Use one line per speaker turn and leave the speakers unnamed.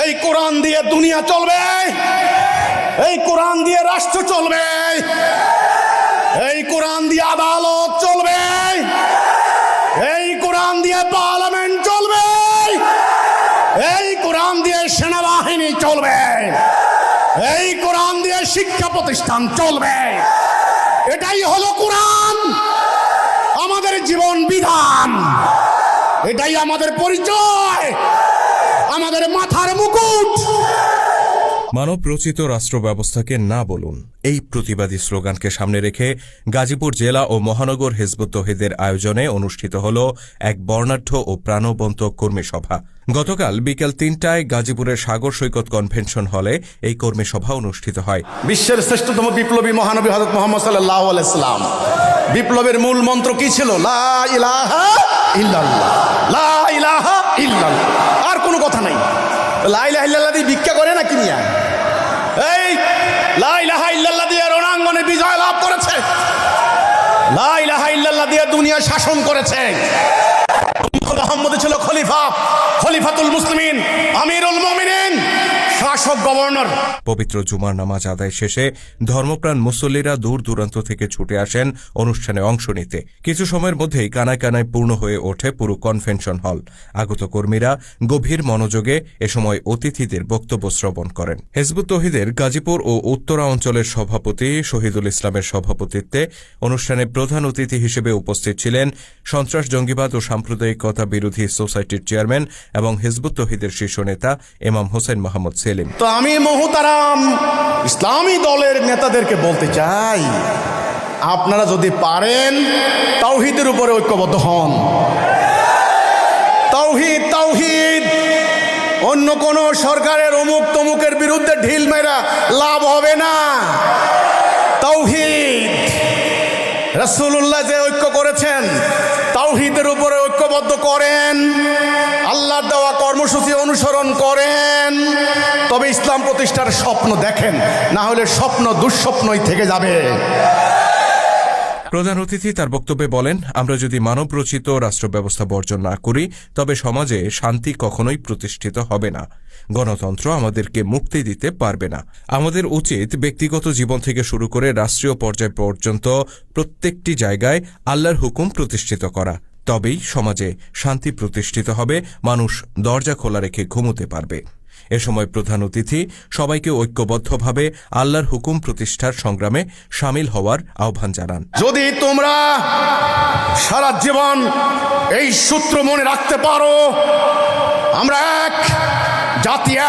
এই কোরআন দিয়ে দুনিয়া চলবে, এই কোরআন দিয়ে রাষ্ট্র চলবে, এই কোরআন দিয়ে আদালত চলবে, এই কোরআন দিয়ে পার্লামেন্ট চলবে, এই কোরআন দিয়ে সেনাবাহিনী চলবে, এই কোরআন দিয়ে শিক্ষা প্রতিষ্ঠান চলবে। এটাই হলো কোরআন, আমাদের জীবন বিধান, এটাই আমাদের পরিচয়, আমাদের মাথার মুকুট।
মানব রচিত রাষ্ট্র ব্যবস্থাকে না বলুন, এই প্রতিবাদী স্লোগানকে সামনে রেখে গাজীপুর জেলা ও মহানগর হিজবুত তৌহিদের আয়োজনে অনুষ্ঠিত হল এক বর্ণাঢ্য ও প্রাণবন্ত কর্মী সভা। গতকাল বিকেল ৩টায় গাজীপুরের সাগর সৈকত কনভেনশন হলে এই কর্মী সভা অনুষ্ঠিত হয়।
বিশ্বের শ্রেষ্ঠতম বিপ্লবী মহানবী হযরত মুহাম্মদ সাল্লাল্লাহু আলাইহি সাল্লাম বিপ্লবের মূল মন্ত্র কি ছিল? লা ইলাহা ইল্লাল্লাহ, লা ইলাহা ইল্লাল্লাহ, আর কোনো কথা নাই। লা ইলাহা ইল্লাল্লাহ দিয়ে ভিক্ষা করে না কিনিয়া, এই লা ইলাহা ইল্লাল্লাহ দিয়ে রণাঙ্গনে বিজয় লাভ করেছে, লা ইলাহা ইল্লাল্লাহ দিয়ে দুনিয়া শাসন করেছে। মুহাম্মদ ছিল খলিফা, খলিফাতুল মুসলিমিন, আমিরুল মুমিনিন, শাসক, গভর্নর।
পবিত্র জুমার নামাজ আদায় শেষে ধর্মপ্রাণ মুসল্লিরা দূর দূরান্ত থেকে ছুটে আসেন অনুষ্ঠানে অংশ নিতে। কিছু সময়ের মধ্যেই কানায় কানায় পূর্ণ হয়ে ওঠে পুরো কনভেনশন হল। আগত কর্মীরা গভীর মনোযোগে এ সময় অতিথিদের বক্তব্য শ্রবণ করেন। হিজবুত তৌহিদের গাজীপুর ও উত্তরা অঞ্চলের সভাপতি শহীদুল ইসলামের সভাপতিত্বে অনুষ্ঠানে প্রধান অতিথি হিসেবে উপস্থিত ছিলেন সন্ত্রাস, জঙ্গিবাদ ও সাম্প্রদায়িকতা বিরোধী সোসাইটির চেয়ারম্যান এবং হিজবুত তৌহিদের শীর্ষ নেতা ইমাম হোসেন মোহাম্মদ সেলিম।
তো আমি মুহতারাম ইসলামী দলের নেতাদেরকে বলতে চাই, আপনারা যদি পারেন তাওহীদের উপরে ঐক্যবদ্ধ হন। তাওহীদ, তাওহীদ, অন্য কোন সরকারের অমুক তমুকের বিরুদ্ধে ঢিল মেরা লাভ হবে না। তাওহীদ, রাসূলুল্লাহ যে ঐক্য করেছেন, তাওহীদের উপরে ঐক্যবদ্ধ করেন, আল্লাহর দেওয়া কর্মসূচি অনুসরণ করেন, তবে ইসলাম প্রতিষ্ঠার স্বপ্ন দেখেন, না হলে স্বপ্ন দুঃস্বপ্নই থেকে যাবে।
প্রধান অতিথি তার বক্তব্যে বলেন, আমরা যদি মানব রচিত রাষ্ট্র ব্যবস্থা বর্জন না করি তবে সমাজে শান্তি কখনোই প্রতিষ্ঠিত হবে না, গণতন্ত্র আমাদেরকে মুক্তি দিতে পারবে না। আমাদের উচিত ব্যক্তিগত জীবন থেকে শুরু করে রাষ্ট্রীয় পর্যায় পর্যন্ত প্রত্যেকটি জায়গায় আল্লাহর হুকুম প্রতিষ্ঠিত করা, তবেই সমাজে শান্তি প্রতিষ্ঠিত হবে, মানুষ দরজা খোলা রেখে ঘুমোতে পারবে। এ সময় প্রধান অতিথি সবাইকে ঐক্যবদ্ধভাবে আল্লাহর হুকুম প্রতিষ্ঠার সংগ্রামে সামিল হওয়ার আহ্বান জানান।
যদি তোমরা সারা জীবন এই সূত্র মনে রাখতে পারো, আমরা এক জাতি,